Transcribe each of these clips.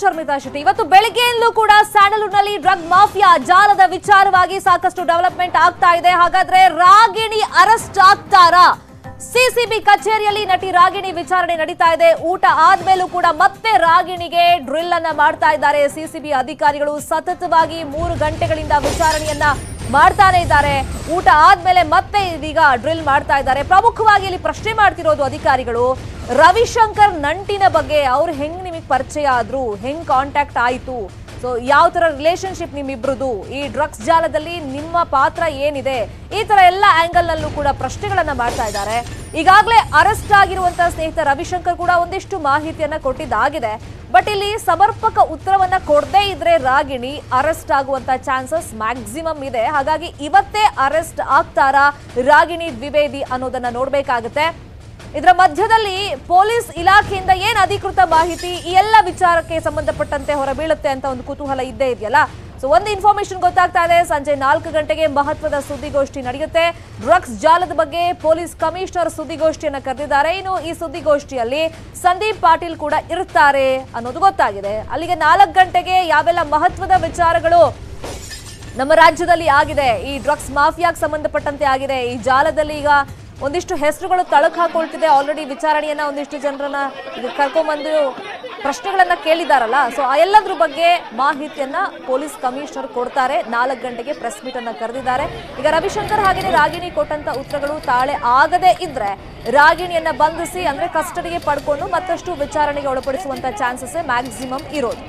ಶರ್ಮಿತಾ ಶೆಟ್ಟಿ, ಇವತ್ತು ಬೆಳಗ್ಗೆಯಲ್ಲೂ ಕೂಡ ಸ್ಯಾಂಡಲ್ವುಡ್ನಲ್ಲಿ drug mafia ಜಾಲದ ವಿಚಾರವಾಗಿ ಸಾಕಷ್ಟು ಡೆವಲಪ್ಮೆಂಟ್ ಆಗ್ತಾ ಇದೆ. ಹಾಗಾದ್ರೆ ರಾಗಿಣಿ ಅರೆಸ್ಟ್ ಆಗ್ತಾರಾ? ಸಿಸಿಬಿ ಕಚೇರಿಯಲ್ಲಿ ನಟಿ ರಾಗಿಣಿ ವಿಚಾರಣೆ ನಡೀತಾ ಇದೆ. ಊಟ ಆದ್ಮೇಲೂ ಕೂಡ ಮತ್ತೆ ರಾಗಿಣಿಗೆ ಡ್ರಿಲ್ ಅನ್ನ ಮಾಡ್ತಾ ಇದ್ದಾರೆ ಸಿಸಿಬಿ ಅಧಿಕಾರಿಗಳು. ಸತತವಾಗಿ 3 ಗಂಟೆಗಳಿಂದ ವಿಚಾರಣೆಯನ್ನ ಮಾಡ್ತಾನೆ ಇದ್ದಾರೆ. ಊಟ ಆದ್ಮೇಲೆ ಮತ್ತೆ ಇದೀಗ ಡ್ರಿಲ್ ಮಾಡ್ತಾ ಇದ್ದಾರೆ. ಪ್ರಮುಖವಾಗಿ ಇಲ್ಲಿ ಪ್ರಶ್ನೆ ಮಾಡ್ತಿರೋದು ಅಧಿಕಾರಿಗಳು, ರವಿಶಂಕರ್ ನಂಟಿನ ಬಗ್ಗೆ. ಅವ್ರು ಹೆಂಗ್ ನಿಮಗೆ ಪರಿಚಯ ಆದ್ರು, ಹೆಂಗ್ ಕಾಂಟ್ಯಾಕ್ಟ್ ಆಯ್ತು, ಸೊ ಯಾವ ತರ ರಿಲೇಶನ್ಶಿಪ್ ನಿಮ್ಮಿಬ್ರದು, ಈ ಡ್ರಗ್ಸ್ ಜಾಲದಲ್ಲಿ ನಿಮ್ಮ ಪಾತ್ರ ಏನಿದೆ, ಈ ತರ ಎಲ್ಲ ಆಂಗಲ್ ನಲ್ಲೂ ಕೂಡ ಪ್ರಶ್ನೆಗಳನ್ನ ಮಾಡ್ತಾ ಇದ್ದಾರೆ. ಈಗಾಗಲೇ ಅರೆಸ್ಟ್ ಆಗಿರುವಂತಹ ಸ್ನೇಹಿತ ರವಿಶಂಕರ್ ಕೂಡ ಒಂದಿಷ್ಟು ಮಾಹಿತಿಯನ್ನ ಕೊಟ್ಟಿದ್ದಾಗಿದೆ. ಬಟ್ ಇಲ್ಲಿ ಸಮರ್ಪಕ ಉತ್ತರವನ್ನ ಕೊಡದೇ ಇದ್ರೆ ರಾಗಿಣಿ ಅರೆಸ್ಟ್ ಆಗುವಂತ ಚಾನ್ಸಸ್ ಮ್ಯಾಕ್ಸಿಮಮ್ ಇದೆ. ಹಾಗಾಗಿ ಇವತ್ತೇ ಅರೆಸ್ಟ್ ಆಗ್ತಾರಾ ರಾಗಿಣಿ ದ್ವಿವೇದಿ ಅನ್ನೋದನ್ನ ನೋಡ್ಬೇಕಾಗತ್ತೆ. ಇದರ ಮಧ್ಯದಲ್ಲಿ ಪೊಲೀಸ್ ಇಲಾಖೆಯಿಂದ ಏನ್ ಅಧಿಕೃತ ಮಾಹಿತಿ ಈ ಎಲ್ಲ ವಿಚಾರಕ್ಕೆ ಸಂಬಂಧಪಟ್ಟಂತೆ ಹೊರಬೀಳುತ್ತೆ ಅಂತ ಒಂದು ಕುತೂಹಲ ಇದ್ದೇ ಇದೆಯಲ್ಲ. ಸೊ ಒಂದು ಇನ್ಫಾರ್ಮೇಶನ್ ಗೊತ್ತಾಗ್ತಾ ಇದೆ, ಸಂಜೆ 4 ಗಂಟೆಗೆ ಮಹತ್ವದ ಸುದ್ದಿಗೋಷ್ಠಿ ನಡೆಯುತ್ತೆ. ಡ್ರಗ್ಸ್ ಜಾಲದ ಬಗ್ಗೆ ಪೊಲೀಸ್ ಕಮಿಷನರ್ ಸುದ್ದಿಗೋಷ್ಠಿಯನ್ನ ಕರೆದಿದ್ದಾರೆ. ಇನ್ನು ಈ ಸುದ್ದಿಗೋಷ್ಠಿಯಲ್ಲಿ ಸಂದೀಪ್ ಪಾಟೀಲ್ ಕೂಡ ಇರ್ತಾರೆ ಅನ್ನೋದು ಗೊತ್ತಾಗಿದೆ. ಅಲ್ಲಿಗೆ 4 ಗಂಟೆಗೆ ಯಾವೆಲ್ಲ ಮಹತ್ವದ ವಿಚಾರಗಳು ನಮ್ಮ ರಾಜ್ಯದಲ್ಲಿ ಆಗಿದೆ, ಈ ಡ್ರಗ್ಸ್ ಮಾಫಿಯಾಗೆ ಸಂಬಂಧಪಟ್ಟಂತೆ ಆಗಿದೆ, ಈ ಜಾಲದಲ್ಲಿ ಈಗ ಒಂದಿಷ್ಟು ಹೆಸರುಗಳು ತಳಕ್ ಹಾಕೊಳ್ತಿದೆ. ಆಲ್ರೆಡಿ ವಿಚಾರಣೆಯನ್ನ ಒಂದಿಷ್ಟು ಜನರನ್ನ ಕರ್ಕೊಂಡ್ಬಂದು ಪ್ರಶ್ನೆಗಳನ್ನ ಕೇಳಿದಾರಲ್ಲ, ಸೊ ಆ ಎಲ್ಲದ್ರ ಬಗ್ಗೆ ಮಾಹಿತಿಯನ್ನ ಪೊಲೀಸ್ ಕಮಿಷನರ್ ಕೊಡ್ತಾರೆ. 4 ಗಂಟೆಗೆ ಪ್ರೆಸ್ ಮೀಟ್ ಅನ್ನ ಕರೆದಿದ್ದಾರೆ. ಈಗ ರವಿಶಂಕರ್ ಹಾಗೆಯೇ ರಾಗಿಣಿ ಕೊಟ್ಟಂತ ಉತ್ತರಗಳು ತಾಳೆ ಆಗದೆ ಇದ್ರೆ ರಾಗಿಣಿಯನ್ನ ಬಂಧಿಸಿ ಅಂದ್ರೆ ಕಸ್ಟಡಿಗೆ ಪಡ್ಕೊಂಡು ಮತ್ತಷ್ಟು ವಿಚಾರಣೆಗೆ ಒಳಪಡಿಸುವಂತ ಚಾನ್ಸಸ್ ಮ್ಯಾಕ್ಸಿಮಮ್ ಇರೋದು.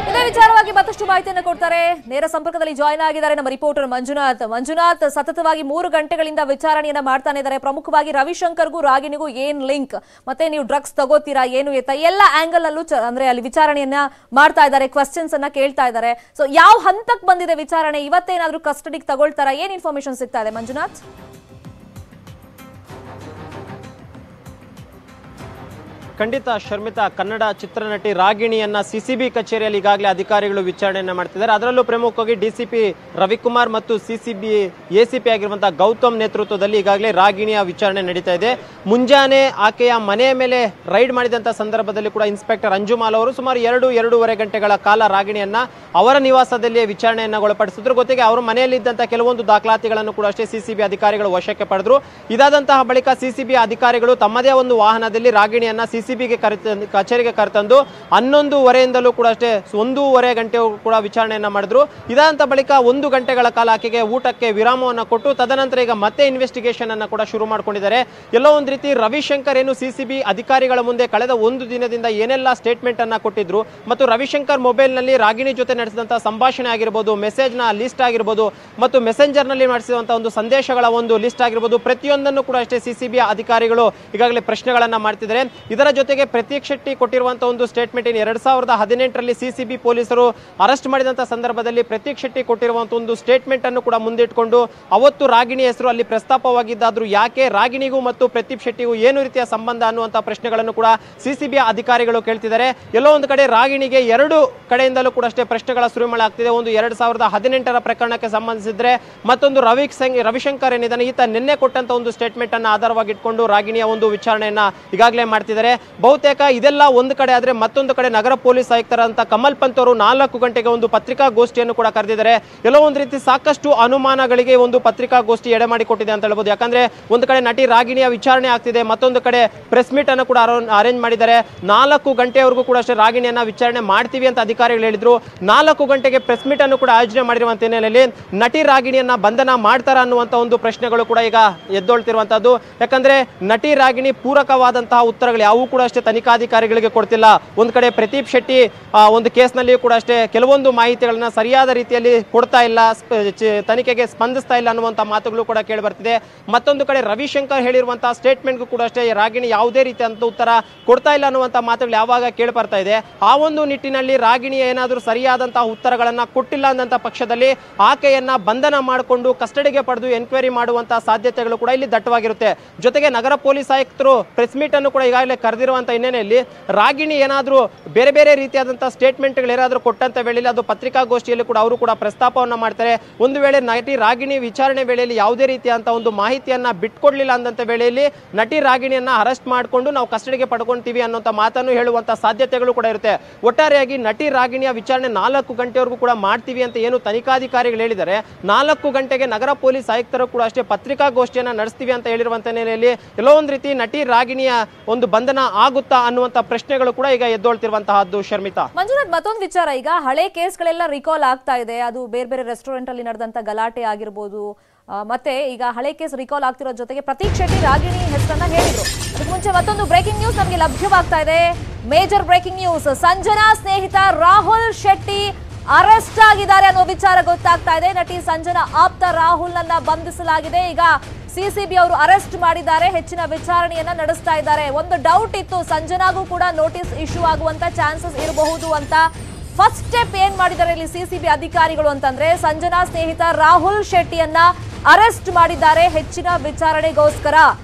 ಇದೇ ವಿಚಾರವಾಗಿ ಮತ್ತಷ್ಟು ಮಾಹಿತಿಯನ್ನು ಕೊಡ್ತಾರೆ. ನೇರ ಸಂಪರ್ಕದಲ್ಲಿ ಜಾಯ್ನ್ ಆಗಿದ್ದಾರೆ ನಮ್ಮ ರಿಪೋರ್ಟರ್ ಮಂಜುನಾಥ್. ಸತತವಾಗಿ 3 ಗಂಟೆಗಳಿಂದ ವಿಚಾರಣೆಯನ್ನ ಮಾಡ್ತಾನೆ ಇದ್ದಾರೆ. ಪ್ರಮುಖವಾಗಿ ರವಿಶಂಕರ್ಗೂ ರಾಗಿಣಿಗೂ ಏನ್ ಲಿಂಕ್, ಮತ್ತೆ ನೀವು ಡ್ರಗ್ಸ್ ತಗೋತೀರಾ, ಏನು ಎತ್ತ, ಎಲ್ಲ ಆಂಗಲ್ ಅಲ್ಲೂ ಅಂದ್ರೆ ಅಲ್ಲಿ ವಿಚಾರಣೆಯನ್ನ ಮಾಡ್ತಾ ಇದ್ದಾರೆ, ಕ್ವಶನ್ಸ್ ಅನ್ನ ಕೇಳ್ತಾ ಇದ್ದಾರೆ. ಸೊ ಯಾವ ಹಂತಕ್ಕೆ ಬಂದಿದೆ ವಿಚಾರಣೆ, ಇವತ್ತೇನಾದ್ರೂ ಕಸ್ಟಡಿಗೆ ತಗೊಳ್ತಾರಾ, ಏನ್ ಇನ್ಫಾರ್ಮೇಶನ್ ಸಿಗ್ತಾ ಇದೆ ಮಂಜುನಾಥ್? ಖಂಡಿತ ಶರ್ಮಿತಾ, ಕನ್ನಡ ಚಿತ್ರನಟಿ ರಾಗಿಣಿಯನ್ನ ಸಿಸಿಬಿ ಕಚೇರಿಯಲ್ಲಿ ಈಗಾಗಲೇ ಅಧಿಕಾರಿಗಳು ವಿಚಾರಣೆಯನ್ನ ಮಾಡ್ತಿದ್ದಾರೆ. ಅದರಲ್ಲೂ ಪ್ರಮುಖವಾಗಿ ಡಿಸಿಪಿ ರವಿಕುಮಾರ್ ಮತ್ತು ಸಿಸಿಬಿ ಎಸಿಪಿ ಆಗಿರುವಂತಹ ಗೌತಮ್ ನೇತೃತ್ವದಲ್ಲಿ ಈಗಾಗಲೇ ರಾಗಿಣಿಯ ವಿಚಾರಣೆ ನಡೀತಾ ಇದೆ. ಮುಂಜಾನೆ ಆಕೆಯ ಮನೆಯ ಮೇಲೆ ರೈಡ್ ಮಾಡಿದಂತಹ ಸಂದರ್ಭದಲ್ಲಿ ಕೂಡ ಇನ್ಸ್ಪೆಕ್ಟರ್ ಅಂಜುಮಾಲ್ ಅವರು ಸುಮಾರು 2-2.5 ಗಂಟೆಗಳ ಕಾಲ ರಾಗಿಣಿಯನ್ನ ಅವರ ನಿವಾಸದಲ್ಲಿಯೇ ವಿಚಾರಣೆಯನ್ನ ಒಳಪಡಿಸಿದ್ರು. ಜೊತೆಗೆ ಅವರು ಮನೆಯಲ್ಲಿದ್ದಂತಹ ಕೆಲವೊಂದು ದಾಖಲಾತಿಗಳನ್ನು ಕೂಡ ಅಷ್ಟೇ ಸಿಸಿಬಿ ಅಧಿಕಾರಿಗಳು ವಶಕ್ಕೆ ಪಡೆದ್ರು. ಇದಾದಂತಹ ಬಳಿಕ ಸಿಸಿಬಿ ಅಧಿಕಾರಿಗಳು ತಮ್ಮದೇ ಒಂದು ವಾಹನದಲ್ಲಿ ರಾಗಿಣಿಯನ್ನ ಸಿಸಿಬಿಗೆ ಕಚೇರಿಗೆ ಕರೆತಂದು 11:15 ಕೂಡ ಅಷ್ಟೇ 1:15 ಗಂಟೆ ಕೂಡ ವಿಚಾರಣೆಯನ್ನ ಮಾಡಿದ್ರು. ಇದಾದಂತ ಬಳಿಕ 1 ಗಂಟೆಗಳ ಕಾಲ ಆಕೆಗೆ ಊಟಕ್ಕೆ ವಿರಾಮವನ್ನು ಕೊಟ್ಟು ತದನಂತರ ಈಗ ಮತ್ತೆ ಇನ್ವೆಸ್ಟಿಗೇಷನ್ ಅನ್ನ ಕೂಡ ಶುರು ಮಾಡ್ಕೊಂಡಿದ್ದಾರೆ. ಎಲ್ಲೋ ಒಂದು ರೀತಿ ರವಿಶಂಕರ್ ಏನು ಸಿಸಿಬಿ ಅಧಿಕಾರಿಗಳ ಮುಂದೆ ಕಳೆದ 1 ದಿನದಿಂದ ಏನೆಲ್ಲ ಸ್ಟೇಟ್ಮೆಂಟ್ ಅನ್ನ ಕೊಟ್ಟಿದ್ರು ಮತ್ತು ರವಿಶಂಕರ್ ಮೊಬೈಲ್ ನಲ್ಲಿ ರಾಗಿಣಿ ಜೊತೆ ನಡೆಸಿದಂತಹ ಸಂಭಾಷಣೆ ಆಗಿರಬಹುದು, ಮೆಸೇಜ್ ನ ಲಿಸ್ಟ್ ಆಗಿರಬಹುದು ಮತ್ತು ಮೆಸೆಂಜರ್ ನಲ್ಲಿ ಮಾಡಿಸಿದಂತಹ ಒಂದು ಸಂದೇಶಗಳ ಒಂದು ಲಿಸ್ಟ್ ಆಗಿರಬಹುದು, ಪ್ರತಿಯೊಂದನ್ನು ಕೂಡ ಅಷ್ಟೇ ಸಿಸಿಬಿ ಅಧಿಕಾರಿಗಳು ಈಗಾಗಲೇ ಪ್ರಶ್ನೆಗಳನ್ನ ಮಾಡ್ತಿದ್ದಾರೆ. ಇದರ ಜೊತೆಗೆ ಪ್ರತೀಕ್ ಶೆಟ್ಟಿ ಕೊಟ್ಟಿರುವಂತಹ ಒಂದು ಸ್ಟೇಟ್ಮೆಂಟ್ 2018ರಲ್ಲಿ ಸಿಸಿಬಿ ಪೊಲೀಸರು ಅರೆಸ್ಟ್ ಮಾಡಿದಂತಹ ಸಂದರ್ಭದಲ್ಲಿ ಪ್ರತೀಕ್ ಶೆಟ್ಟಿ ಕೊಟ್ಟಿರುವಂತಹ ಒಂದು ಸ್ಟೇಟ್ಮೆಂಟ್ ಅನ್ನು ಕೂಡ ಮುಂದಿಟ್ಕೊಂಡು ಅವತ್ತು ರಾಗಿಣಿ ಹೆಸರು ಅಲ್ಲಿ ಪ್ರಸ್ತಾಪವಾಗಿದ್ದಾದ್ರೂ ಯಾಕೆ ರಾಗಿಣಿಗೂ ಮತ್ತು ಪ್ರತೀಕ್ ಶೆಟ್ಟಿಗೂ ಏನು ರೀತಿಯ ಸಂಬಂಧ ಅನ್ನುವಂತಹ ಪ್ರಶ್ನೆಗಳನ್ನು ಕೂಡ ಸಿಸಿಬಿ ಅಧಿಕಾರಿಗಳು ಕೇಳ್ತಿದ್ದಾರೆ. ಎಲ್ಲೋ ಒಂದು ಕಡೆ ರಾಗಿಣಿಗೆ 2 ಕಡೆಯಿಂದಲೂ ಕೂಡ ಅಷ್ಟೇ ಪ್ರಶ್ನೆಗಳ ಸುರಿಮಳೆ ಆಗ್ತಿದೆ. ಒಂದು 2018ರ ಪ್ರಕರಣಕ್ಕೆ ಸಂಬಂಧಿಸಿದ್ರೆ, ಮತ್ತೊಂದು ರವಿಶಂಕರ್ ಏನಿದ್ದಾನೆ ಈತ ನಿನ್ನೆ ಕೊಟ್ಟಂತ ಒಂದು ಸ್ಟೇಟ್ಮೆಂಟ್ ಅನ್ನು ಆಧಾರವಾಗಿ ಇಟ್ಕೊಂಡು ರಾಗಿಣಿಯ ಒಂದು ವಿಚಾರಣೆಯನ್ನ ಈಗಾಗಲೇ ಮಾಡ್ತಿದ್ದಾರೆ. ಬಹುತೇಕ ಇದೆಲ್ಲ ಒಂದು ಕಡೆ ಆದ್ರೆ ಮತ್ತೊಂದು ಕಡೆ ನಗರ ಪೊಲೀಸ್ ಆಯುಕ್ತರಂತ ಕಮಲ್ ಪಂತ್ ಅವರು 4 ಗಂಟೆಗೆ ಒಂದು ಪತ್ರಿಕಾಗೋಷ್ಠಿಯನ್ನು ಕೂಡ ಕರೆದಿದ್ದಾರೆ. ಎಲ್ಲೋ ಒಂದು ರೀತಿ ಸಾಕಷ್ಟು ಅನುಮಾನಗಳಿಗೆ ಒಂದು ಪತ್ರಿಕಾಗೋಷ್ಠಿ ಎಡೆ ಮಾಡಿಕೊಟ್ಟಿದೆ ಅಂತ ಹೇಳ್ಬೋದು. ಯಾಕಂದ್ರೆ ಒಂದು ಕಡೆ ನಟಿ ರಾಗಿಣಿಯ ವಿಚಾರಣೆ ಆಗ್ತಿದೆ, ಮತ್ತೊಂದು ಕಡೆ ಪ್ರೆಸ್ ಮೀಟ್ ಅನ್ನು ಕೂಡ ಅರೇಂಜ್ ಮಾಡಿದ್ದಾರೆ. 4 ಗಂಟೆವರೆಗೂ ಕೂಡ ಅಷ್ಟೇ ರಾಗಿಣಿಯನ್ನ ವಿಚಾರಣೆ ಮಾಡ್ತೀವಿ ಅಂತ ಅಧಿಕಾರಿಗಳು ಹೇಳಿದ್ರು. 4 ಗಂಟೆಗೆ ಪ್ರೆಸ್ ಮೀಟ್ ಅನ್ನು ಕೂಡ ಆಯೋಜನೆ ಮಾಡಿರುವಂತ ಹಿನ್ನೆಲೆಯಲ್ಲಿ ನಟಿ ರಾಗಿಣಿಯನ್ನ ಬಂಧನ ಮಾಡ್ತಾರ ಅನ್ನುವಂತ ಒಂದು ಪ್ರಶ್ನೆಗಳು ಕೂಡ ಈಗ ಎದ್ದೊಳ್ತಿರುವಂತದ್ದು. ಯಾಕಂದ್ರೆ ನಟಿ ರಾಗಿಣಿ ಪೂರಕವಾದಂತಹ ಉತ್ತರಗಳು ಯಾವೂ ಕೂಡ ಅಷ್ಟೇ ತನಿಖಾಧಿಕಾರಿಗಳಿಗೆ ಕೊಡ್ತಿಲ್ಲ. ಒಂದು ಕಡೆ ಪ್ರತೀಕ್ ಶೆಟ್ಟಿ ಒಂದು ಕೇಸ್ನಲ್ಲಿ ಕೂಡ ಅಷ್ಟೇ ಕೆಲವೊಂದು ಮಾಹಿತಿಗಳನ್ನ ಸರಿಯಾದ ರೀತಿಯಲ್ಲಿ ಕೊಡ್ತಾ ಇಲ್ಲ, ತನಿಖೆಗೆ ಸ್ಪಂದಿಸ್ತಾ ಇಲ್ಲ ಅನ್ನುವಂಥ ಮಾತುಗಳು ಕೂಡ ಕೇಳಿ ಬರ್ತಿದೆ. ಮತ್ತೊಂದು ಕಡೆ ರವಿಶಂಕರ್ ಹೇಳಿರುವಂತಹ ಸ್ಟೇಟ್ಮೆಂಟ್ಗೂ ಕೂಡ ಅಷ್ಟೇ ರಾಗಿಣಿ ಯಾವುದೇ ರೀತಿಯಂತ ಉತ್ತರ ಕೊಡ್ತಾ ಇಲ್ಲ ಅನ್ನುವಂಥ ಮಾತುಗಳು ಯಾವಾಗ ಕೇಳಿ ಬರ್ತಾ ಇದೆ. ಆ ಒಂದು ನಿಟ್ಟಿನಲ್ಲಿ ರಾಗಿಣಿ ಏನಾದರೂ ಸರಿಯಾದಂತಹ ಉತ್ತರಗಳನ್ನ ಕೊಟ್ಟಿಲ್ಲ ಅನ್ನಂತ ಪಕ್ಷದಲ್ಲಿ ಆಕೆಯನ್ನ ಬಂಧನ ಮಾಡಿಕೊಂಡು ಕಸ್ಟಡಿಗೆ ಪಡೆದು ಎನ್ಕ್ವೈರಿ ಮಾಡುವಂತಹ ಸಾಧ್ಯತೆಗಳು ಕೂಡ ಇಲ್ಲಿ ದಟ್ಟವಾಗಿರುತ್ತೆ. ಜೊತೆಗೆ ನಗರ ಪೊಲೀಸ್ ಆಯುಕ್ತರು ಪ್ರೆಸ್ ಮೀಟ್ ಅನ್ನು ಕೂಡ ಈಗಾಗಲೇ ಕರೆದಿದ್ದಾರೆ. ನಡೆದಿರುವಂತ ಹಿನ್ನೆಲೆಯಲ್ಲಿ ರಾಗಿಣಿ ಏನಾದರೂ ಬೇರೆ ಬೇರೆ ರೀತಿಯಾದಂತಹ ಸ್ಟೇಟ್ಮೆಂಟ್ಗಳು ಏನಾದರೂ ಕೊಟ್ಟಂತ ವೇಳೆಯಲ್ಲಿ ಅದು ಪತ್ರಿಕಾಗೋಷ್ಠಿಯಲ್ಲಿ ಕೂಡ ಅವರು ಕೂಡ ಪ್ರಸ್ತಾಪವನ್ನ ಮಾಡ್ತಾರೆ. ಒಂದು ವೇಳೆ ನಟಿ ರಾಗಿಣಿ ವಿಚಾರಣೆ ವೇಳೆಯಲ್ಲಿ ಯಾವುದೇ ರೀತಿಯಾದಂತಹ ಒಂದು ಮಾಹಿತಿಯನ್ನ ಬಿಟ್ಕೊಡ್ಲಿಲ್ಲ ಅಂದಂತ ವೇಳೆಯಲ್ಲಿ ನಟಿ ರಾಗಿಣಿಯನ್ನ ಅರೆಸ್ಟ್ ಮಾಡಿಕೊಂಡು ನಾವು ಕಸ್ಟಡಿಗೆ ಪಡ್ಕೊಂತೀವಿ ಅನ್ನೋಂಥ ಮಾತನ್ನು ಹೇಳುವಂತ ಸಾಧ್ಯತೆಗಳು ಕೂಡ ಇರುತ್ತೆ. ಒಟ್ಟಾರೆಯಾಗಿ ನಟಿ ರಾಗಿಣಿಯ ವಿಚಾರಣೆ 4 ಗಂಟೆವರೆಗೂ ಕೂಡ ಮಾಡ್ತೀವಿ ಅಂತ ಏನು ತನಿಖಾಧಿಕಾರಿಗಳು ಹೇಳಿದ್ದಾರೆ, 4 ಗಂಟೆಗೆ ನಗರ ಪೊಲೀಸ್ ಆಯುಕ್ತರು ಕೂಡ ಅಷ್ಟೇ ಪತ್ರಿಕಾಗೋಷ್ಠಿಯನ್ನ ನಡೆಸ್ತೀವಿ ಅಂತ ಹೇಳಿರುವಂತ ಹಿನ್ನೆಲೆಯಲ್ಲಿ ಎಲ್ಲೋ ಒಂದು ರೀತಿ ನಟಿ ರಾಗಿಣಿಯ ಒಂದು ಬಂಧನ ಆಗುತ್ತಾ ಅನ್ನುವಂತ ಪ್ರಶ್ನೆಗಳು ಕೂಡ ಈಗ ಎದ್ದೊಳ್ತಿರುವಂತಹದ್ದು. ಶರ್ಮಿತಾ, ಮಂಜುನಾಥ್, ಮತ್ತೊಂದು ವಿಚಾರ, ಈಗ ಹಳೆ ಕೇಸ್ಗಳೆಲ್ಲ ರಿಕಾಲ್ ಆಗ್ತಾ ಇದೆ. ಅದು ಬೇರೆ ಬೇರೆ ರೆಸ್ಟೋರೆಂಟ್ ಅಲ್ಲಿ ನಡೆದಂತ ಗಲಾಟೆ ಆಗಿರ್ಬೋದು, ಮತ್ತೆ ಈಗ ಹಳೆ ಕೇಸ್ ರಿಕಾಲ್ ಆಗ್ತಿರೋ ಜೊತೆಗೆ ಪ್ರತೀಕ್ ಶೆಟ್ಟಿ ರಾಗಿಣಿ ಹೆಸರನ್ನ ಹೇಳಿದ್ರು. ಅದಕ್ಕೆ ಮುಂಚೆ ಮತ್ತೊಂದು ಬ್ರೇಕಿಂಗ್ ನ್ಯೂಸ್ ನಮಗೆ ಲಭ್ಯವಾಗ್ತಾ ಇದೆ. ಮೇಜರ್ ಬ್ರೇಕಿಂಗ್ ನ್ಯೂಸ್, ಸಂಜನಾ ಸ್ನೇಹಿತ ರಾಹುಲ್ ಶೆಟ್ಟಿ ಅರೆಸ್ಟ್ ಆಗಿದ್ದಾರೆ ಅನ್ನೋ ವಿಚಾರ ಗೊತ್ತಾಗ್ತಾ ಇದೆ. ನಟಿ ಸಂಜನಾ ಆಪ್ತ ರಾಹುಲ್ ನನ್ನ ಬಂಧಿಸಲಾಗಿದೆ. ಈಗ ಸಿಸಿಬಿ ಅವರು ಅರೆಸ್ಟ್ ಮಾಡಿದ್ದಾರೆ, ಹೆಚ್ಚಿನ ವಿಚಾರಣೆಯನ್ನ ನಡೆಸ್ತಾ ಇದ್ದಾರೆ. ಒಂದು ಡೌಟ್ ಇತ್ತು, ಸಂಜನಾಗೂ ಕೂಡ ನೋಟಿಸ್ ಇಶ್ಯೂ ಆಗುವಂತ ಚಾನ್ಸಸ್ ಇರಬಹುದು ಅಂತ. ಫಸ್ಟ್ ಸ್ಟೆಪ್ ಏನ್ ಮಾಡಿದ್ದಾರೆ ಇಲ್ಲಿ ಸಿಸಿಬಿ ಅಧಿಕಾರಿಗಳು ಅಂತಂದ್ರೆ, ಸಂಜನಾ ಸ್ನೇಹಿತ ರಾಹುಲ್ ಶೆಟ್ಟಿಯನ್ನ ಅರೆಸ್ಟ್ ಮಾಡಿದ್ದಾರೆ ಹೆಚ್ಚಿನ ವಿಚಾರಣೆಗೋಸ್ಕರ.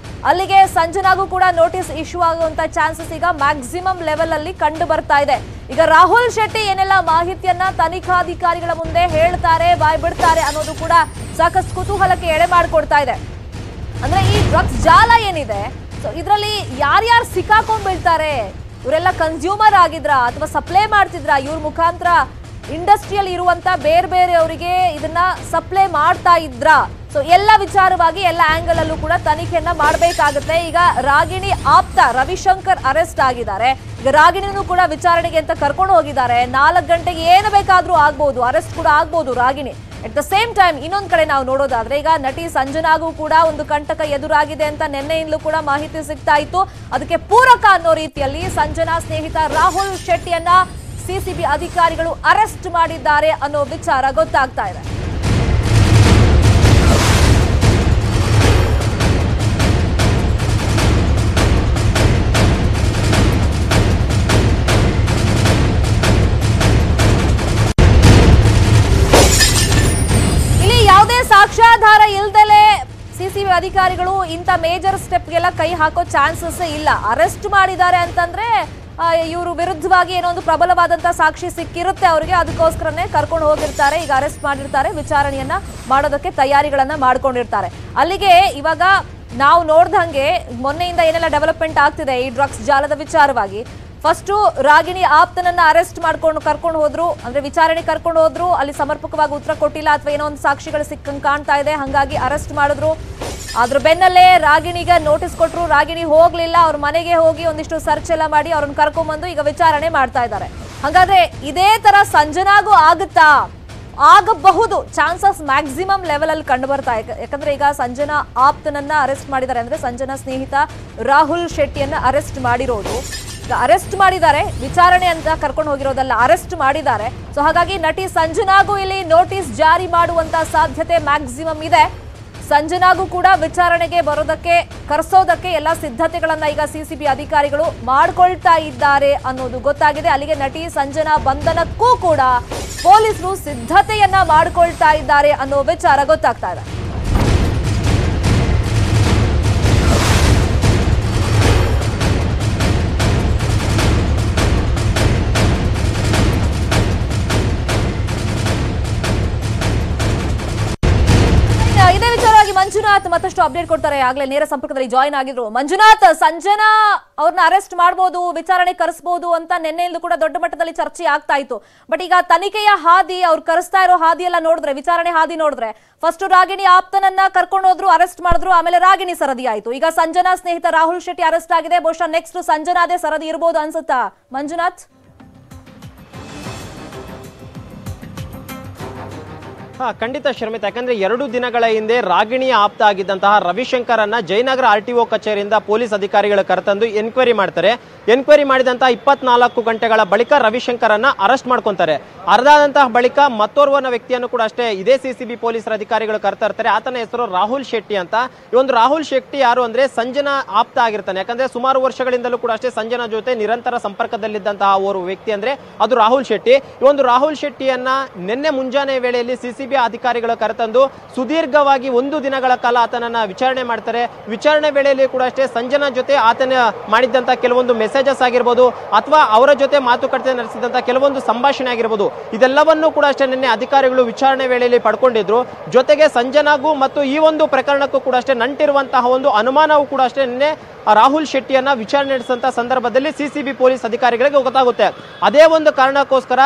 ಅಲ್ಲಿಗೆ ಸಂಜನಾಗೂ ಕೂಡ ನೋಟಿಸ್ ಇಶ್ಯೂ ಆಗುವಂತ ಚಾನ್ಸಸ್ ಈಗ ಮ್ಯಾಕ್ಸಿಮಮ್ ಲೆವೆಲ್ ಅಲ್ಲಿ ಕಂಡು ಬರ್ತಾ ಇದೆ. ಈಗ ರಾಹುಲ್ ಶೆಟ್ಟಿ ಏನೆಲ್ಲ ಮಾಹಿತಿಯನ್ನ ತನಿಖಾಧಿಕಾರಿಗಳ ಮುಂದೆ ಹೇಳ್ತಾರೆ, ಬಾಯ್ ಬಿಡ್ತಾರೆ ಅನ್ನೋದು ಕೂಡ ಸಾಕಷ್ಟು ಕುತೂಹಲಕ್ಕೆ ಎಡೆ ಮಾಡಿಕೊಡ್ತಾ ಇದೆ. ಅಂದ್ರೆ ಈ ಡ್ರಗ್ಸ್ ಜಾಲ ಏನಿದೆ, ಇದರಲ್ಲಿ ಯಾರ್ಯಾರು ಸಿಕ್ಕಾಕೊಂಡ್ ಬೀಳ್ತಾರೆ, ಇವರೆಲ್ಲ ಕನ್ಸ್ಯೂಮರ್ ಆಗಿದ್ರ ಅಥವಾ ಸಪ್ಲೈ ಮಾಡ್ತಿದ್ರ, ಇವ್ರ ಮುಖಾಂತರ ಇಂಡಸ್ಟ್ರಿಯಲ್ ಇರುವಂತ ಬೇರೆ ಬೇರೆ ಅವರಿಗೆ ಇದನ್ನ ಸಪ್ಲೈ ಮಾಡ್ತಾ ಇದ್ರ, ಸೊ ಎಲ್ಲ ವಿಚಾರವಾಗಿ ಎಲ್ಲ ಆಂಗಲ್ ಅಲ್ಲೂ ಕೂಡ ತನಿಖೆಯನ್ನ ಮಾಡಬೇಕಾಗುತ್ತೆ. ಈಗ ರಾಗಿಣಿ ಆಪ್ತ ರವಿಶಂಕರ್ ಅರೆಸ್ಟ್ ಆಗಿದ್ದಾರೆ. ಈಗ ರಾಗಿಣಿನೂ ಕೂಡ ವಿಚಾರಣೆಗೆ ಅಂತ ಕರ್ಕೊಂಡು ಹೋಗಿದ್ದಾರೆ. 4 ಗಂಟೆಗೆ ಏನು ಬೇಕಾದ್ರೂ ಆಗ್ಬಹುದು, ಅರೆಸ್ಟ್ ಕೂಡ ಆಗ್ಬಹುದು Ragini. At the same time ಇನ್ನೊಂದ್ ಕಡೆ ನಾವು ನೋಡೋದಾದ್ರೆ, ಈಗ ನಟಿ ಸಂಜನಾಗೂ ಕೂಡ ಒಂದು ಕಂಟಕ ಎದುರಾಗಿದೆ ಅಂತ ನಿನ್ನೆಯಿಂದಲೂ ಕೂಡ ಮಾಹಿತಿ ಸಿಗ್ತಾ ಇತ್ತು. ಅದಕ್ಕೆ ಪೂರಕ ಅನ್ನೋ ರೀತಿಯಲ್ಲಿ ಸಂಜನಾ ಸ್ನೇಹಿತ ರಾಹುಲ್ ಶೆಟ್ಟಿಯನ್ನ ಸಿಸಿಬಿ ಅಧಿಕಾರಿಗಳು ಅರೆಸ್ಟ್ ಮಾಡಿದ್ದಾರೆ ಅನ್ನೋ ವಿಚಾರ ಗೊತ್ತಾಗ್ತಾ ಇದೆ. ಸಾಕ್ಷ್ಯಾಧಾರ ಇಲ್ದಲೆ ಸಿಸಿಬಿ ಅಧಿಕಾರಿಗಳು ಇಂಥ ಮೇಜರ್ ಸ್ಟೆಪ್ಗೆಲ್ಲ ಕೈ ಹಾಕೋ ಚಾನ್ಸಸ್ ಇಲ್ಲ. ಅರೆಸ್ಟ್ ಮಾಡಿದ್ದಾರೆ ಅಂತಂದ್ರೆ ಇವರು ವಿರುದ್ಧವಾಗಿ ಏನೋ ಒಂದು ಪ್ರಬಲವಾದಂತಹ ಸಾಕ್ಷಿ ಸಿಕ್ಕಿರುತ್ತೆ ಅವರಿಗೆ, ಅದಕ್ಕೋಸ್ಕರನೇ ಕರ್ಕೊಂಡು ಹೋಗಿರ್ತಾರೆ. ಈಗ ಅರೆಸ್ಟ್ ಮಾಡಿರ್ತಾರೆ, ವಿಚಾರಣೆಯನ್ನ ಮಾಡೋದಕ್ಕೆ ತಯಾರಿಗಳನ್ನ ಮಾಡ್ಕೊಂಡಿರ್ತಾರೆ. ಅಲ್ಲಿಗೆ ಇವಾಗ ನಾವು ನೋಡ್ದಂಗೆ ಮೊನ್ನೆಯಿಂದ ಏನೆಲ್ಲ ಡೆವಲಪ್ಮೆಂಟ್ ಆಗ್ತಿದೆ ಈ ಡ್ರಗ್ಸ್ ಜಾಲದ ವಿಚಾರವಾಗಿ. ಫಸ್ಟು ರಾಗಿಣಿ ಆಪ್ತನನ್ನ ಅರೆಸ್ಟ್ ಮಾಡ್ಕೊಂಡು ಕರ್ಕೊಂಡು ಹೋದ್ರು, ಅಂದ್ರೆ ವಿಚಾರಣೆ ಕರ್ಕೊಂಡು ಹೋದ್ರು. ಅಲ್ಲಿ ಸಮರ್ಪಕವಾಗಿ ಉತ್ತರ ಕೊಟ್ಟಿಲ್ಲ ಅಥವಾ ಏನೋ ಒಂದು ಸಾಕ್ಷಿಗಳು ಸಿಕ್ಕಂಗೆ ಕಾಣ್ತಾ ಇದೆ, ಹಂಗಾಗಿ ಅರೆಸ್ಟ್ ಮಾಡಿದ್ರು. ಅದ್ರ ಬೆನ್ನಲ್ಲೇ ರಾಗಿಣಿಗೆ ನೋಟಿಸ್ ಕೊಟ್ರು, ರಾಗಿಣಿ ಹೋಗ್ಲಿಲ್ಲ. ಅವ್ರ ಮನೆಗೆ ಹೋಗಿ ಒಂದಿಷ್ಟು ಸರ್ಚ್ ಎಲ್ಲ ಮಾಡಿ ಅವ್ರನ್ನ ಕರ್ಕೊಂಡ್ಬಂದು ಈಗ ವಿಚಾರಣೆ ಮಾಡ್ತಾ ಇದ್ದಾರೆ. ಹಾಗಾದ್ರೆ ಇದೇ ತರ ಸಂಜನಾಗೂ ಆಗುತ್ತಾ? ಆಗಬಹುದು, ಚಾನ್ಸಸ್ ಮ್ಯಾಕ್ಸಿಮಮ್ ಲೆವೆಲ್ ಅಲ್ಲಿ ಕಂಡು ಬರ್ತಾ ಇದೆ. ಯಾಕಂದ್ರೆ ಈಗ ಸಂಜನಾ ಆಪ್ತನನ್ನ ಅರೆಸ್ಟ್ ಮಾಡಿದ್ದಾರೆ, ಅಂದ್ರೆ ಸಂಜನಾ ಸ್ನೇಹಿತ ರಾಹುಲ್ ಶೆಟ್ಟಿಯನ್ನ ಅರೆಸ್ಟ್ ಮಾಡಿರೋದು. ಅರೆಸ್ಟ್ ಮಾಡಿದ್ದಾರೆ, ವಿಚಾರಣೆ ಅಂತ ಕರ್ಕೊಂಡು ಹೋಗಿರೋದಲ್ಲ, ಅರೆಸ್ಟ್ ಮಾಡಿದ್ದಾರೆ. ಸೊ ಹಾಗಾಗಿ ನಟಿ ಸಂಜನಾಗೂ ಇಲ್ಲಿ ನೋಟಿಸ್ ಜಾರಿ ಮಾಡುವಂತ ಸಾಧ್ಯತೆ ಮ್ಯಾಕ್ಸಿಮಮ್ ಇದೆ. ಸಂಜನಾಗೂ ಕೂಡ ವಿಚಾರಣೆಗೆ ಬರೋದಕ್ಕೆ ಕರೆಸೋದಕ್ಕೆ ಎಲ್ಲ ಸಿದ್ಧತೆಗಳನ್ನ ಈಗ ಸಿಸಿಬಿ ಅಧಿಕಾರಿಗಳು ಮಾಡ್ಕೊಳ್ತಾ ಇದ್ದಾರೆ ಅನ್ನೋದು ಗೊತ್ತಾಗಿದೆ. ಅಲ್ಲಿಗೆ ನಟಿ ಸಂಜನಾ ಬಂಧನಕ್ಕೂ ಕೂಡ ಪೊಲೀಸರು ಸಿದ್ಧತೆಯನ್ನ ಮಾಡ್ಕೊಳ್ತಾ ಇದ್ದಾರೆ ಅನ್ನೋ ವಿಚಾರ ಗೊತ್ತಾಗ್ತಾ ಇದೆ. ಇದೇ ವಿಚಾರವಾಗಿ ಮಂಜುನಾಥ್ ಮತ್ತಷ್ಟು ಅಪ್ಡೇಟ್ ಕೊಡ್ತಾರೆ. ಆಗ್ಲೇ ನೇರ ಸಂಪರ್ಕದಲ್ಲಿ ಜಾಯಿನ್ ಆಗಿದ್ರು. ಮಂಜುನಾಥ್, ಸಂಜನಾ ಅವ್ರನ್ನ ಅರೆಸ್ಟ್ ಮಾಡಬಹುದು, ವಿಚಾರಣೆ ಕರೆಸಬಹುದು ಅಂತ ನಿನ್ನೆಯಿಂದ ಕೂಡ ದೊಡ್ಡ ಮಟ್ಟದಲ್ಲಿ ಚರ್ಚೆ ಆಗ್ತಾ ಇತ್ತು. ಬಟ್ ಈಗ ತನಿಖೆಯ ಹಾದಿ, ಅವ್ರು ಕರೆಸ್ತಾ ಇರೋ ಹಾದಿ ಎಲ್ಲ ನೋಡಿದ್ರೆ, ವಿಚಾರಣೆ ಹಾದಿ ನೋಡಿದ್ರೆ, ಫಸ್ಟ್ ರಾಗಿಣಿ ಆಪ್ತನನ್ನ ಕರ್ಕೊಂಡು ಹೋದ್ರು, ಅರೆಸ್ಟ್ ಮಾಡಿದ್ರು, ಆಮೇಲೆ ರಾಗಿಣಿ ಸರದಿ ಆಯ್ತು. ಈಗ ಸಂಜನಾ ಸ್ನೇಹಿತ ರಾಹುಲ್ ಶೆಟ್ಟಿ ಅರೆಸ್ಟ್ ಆಗಿದೆ. ಬಹುಶಃ ನೆಕ್ಸ್ಟ್ ಸಂಜನಾದೇ ಸರದಿ ಇರಬಹುದು ಅನ್ಸುತ್ತಾ ಮಂಜುನಾಥ್? ಖಂಡಿತ ಶರ್ಮಿತಾ, ಯಾಕಂದ್ರೆ 2 ದಿನಗಳ ಹಿಂದೆ ರಾಗಿಣಿಯ ಆಪ್ತ ಆಗಿದ್ದಂತಹ ರವಿಶಂಕರ್ ಅನ್ನ ಜಯನಗರ RTO ಕಚೇರಿಯಿಂದ ಪೊಲೀಸ್ ಅಧಿಕಾರಿಗಳು ಕರೆತಂದು ಎನ್ಕ್ವೈರಿ ಮಾಡ್ತಾರೆ. ಎನ್ಕ್ವೈರಿ ಮಾಡಿದಂತಹ 24 ಗಂಟೆಗಳ ಬಳಿಕ ರವಿಶಂಕರ್ ಅನ್ನ ಅರೆಸ್ಟ್ ಮಾಡ್ಕೊಂತಾರೆ. ಅರ್ಧಾದಂತಹ ಬಳಿಕ ಮತ್ತೋರ್ವನ ವ್ಯಕ್ತಿಯನ್ನು ಕೂಡ ಅಷ್ಟೇ ಇದೇ ಸಿಸಿಬಿ ಪೊಲೀಸರ ಅಧಿಕಾರಿಗಳು ಕರ್ತಾ ಇರ್ತಾರೆ. ಆತನ ಹೆಸರು ರಾಹುಲ್ ಶೆಟ್ಟಿ ಅಂತ. ಈ ಒಂದು ರಾಹುಲ್ ಶೆಟ್ಟಿ ಯಾರು ಅಂದ್ರೆ ಸಂಜನಾ ಆಪ್ತ ಆಗಿರ್ತಾನೆ. ಯಾಕಂದ್ರೆ ಸುಮಾರು ವರ್ಷಗಳಿಂದಲೂ ಕೂಡ ಅಷ್ಟೇ ಸಂಜನಾ ಜೊತೆ ನಿರಂತರ ಸಂಪರ್ಕದಲ್ಲಿದ್ದಂತಹ ಓರ್ವ ವ್ಯಕ್ತಿ ಅಂದ್ರೆ ಅದು ರಾಹುಲ್ ಶೆಟ್ಟಿ. ಈ ಒಂದು ರಾಹುಲ್ ಶೆಟ್ಟಿಯನ್ನ ನಿನ್ನೆ ಮುಂಜಾನೆ ವೇಳೆಯಲ್ಲಿ ಸಿಸಿಬಿ ಸಿಸಿಬಿ ಅಧಿಕಾರಿಗಳು ಕರೆತಂದು ಸುದೀರ್ಘವಾಗಿ 1 ದಿನಗಳ ಕಾಲ ಆತನನ್ನ ವಿಚಾರಣೆ ಮಾಡ್ತಾರೆ. ವಿಚಾರಣೆ ವೇಳೆಯಲ್ಲಿ ಕೂಡ ಅಷ್ಟೇ ಸಂಜನಾ ಜೊತೆ ಆತನ ಮಾಡಿದಂತ ಕೆಲವೊಂದು ಮೆಸೇಜಸ್ ಆಗಿರ್ಬೋದು ಅಥವಾ ಅವರ ಜೊತೆ ಮಾತುಕತೆ ನಡೆಸಿದಂತ ಕೆಲವೊಂದು ಸಂಭಾಷಣೆ ಆಗಿರ್ಬೋದು, ಇದೆಲ್ಲವನ್ನೂ ಕೂಡ ಅಷ್ಟೇ ನಿನ್ನೆ ಅಧಿಕಾರಿಗಳು ವಿಚಾರಣೆ ವೇಳೆಯಲ್ಲಿ ಪಡ್ಕೊಂಡಿದ್ರು. ಜೊತೆಗೆ ಸಂಜನಾಗೂ ಮತ್ತು ಈ ಒಂದು ಪ್ರಕರಣಕ್ಕೂ ಕೂಡ ಅಷ್ಟೇ ನಂಟಿರುವಂತಹ ಒಂದು ಅನುಮಾನವೂ ಕೂಡ ಅಷ್ಟೇ ನಿನ್ನೆ ರಾಹುಲ್ ಶೆಟ್ಟಿಯನ್ನ ವಿಚಾರಣೆ ನಡೆಸಿದಂತ ಸಂದರ್ಭದಲ್ಲಿ ಸಿಸಿಬಿ ಪೊಲೀಸ್ ಅಧಿಕಾರಿಗಳಿಗೆ ಗೊತ್ತಾಗುತ್ತೆ. ಅದೇ ಒಂದು ಕಾರಣಕ್ಕೋಸ್ಕರ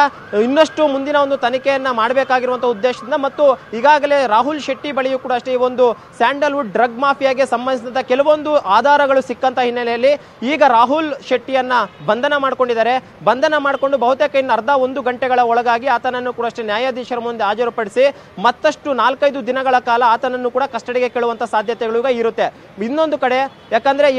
ಇನ್ನಷ್ಟು ಮುಂದಿನ ಒಂದು ತನಿಖೆಯನ್ನ ಮಾಡಬೇಕಾಗಿರುವಂತಹ ಉದ್ದೇಶದಿಂದ ಮತ್ತು ಈಗಾಗಲೇ ರಾಹುಲ್ ಶೆಟ್ಟಿ ಬಳಿಯೂ ಕೂಡ ಅಷ್ಟೇ ಈ ಒಂದು ಸ್ಯಾಂಡಲ್ವುಡ್ ಡ್ರಗ್ ಮಾಫಿಯಾಗೆ ಸಂಬಂಧಿಸಿದಂತ ಕೆಲವೊಂದು ಆಧಾರಗಳು ಸಿಕ್ಕಂತ ಹಿನ್ನೆಲೆಯಲ್ಲಿ ಈಗ ರಾಹುಲ್ ಶೆಟ್ಟಿಯನ್ನ ಬಂಧನ ಮಾಡಿಕೊಂಡಿದ್ದಾರೆ. ಬಂಧನ ಮಾಡಿಕೊಂಡು ಬಹುತೇಕ ಇನ್ನು ಅರ್ಧ 1 ಗಂಟೆಗಳ ಒಳಗಾಗಿ ಆತನನ್ನು ಕೂಡ ಅಷ್ಟೇ ನ್ಯಾಯಾಧೀಶರ ಮುಂದೆ ಹಾಜರುಪಡಿಸಿ ಮತ್ತಷ್ಟು 4-5 ದಿನಗಳ ಕಾಲ ಆತನನ್ನು ಕೂಡ ಕಸ್ಟಡಿಗೆ ಕೇಳುವಂತ ಸಾಧ್ಯತೆಗಳು ಈಗ ಇರುತ್ತೆ. ಇನ್ನೊಂದು ಕಡೆ ಯಾಕಂದ್ರೆ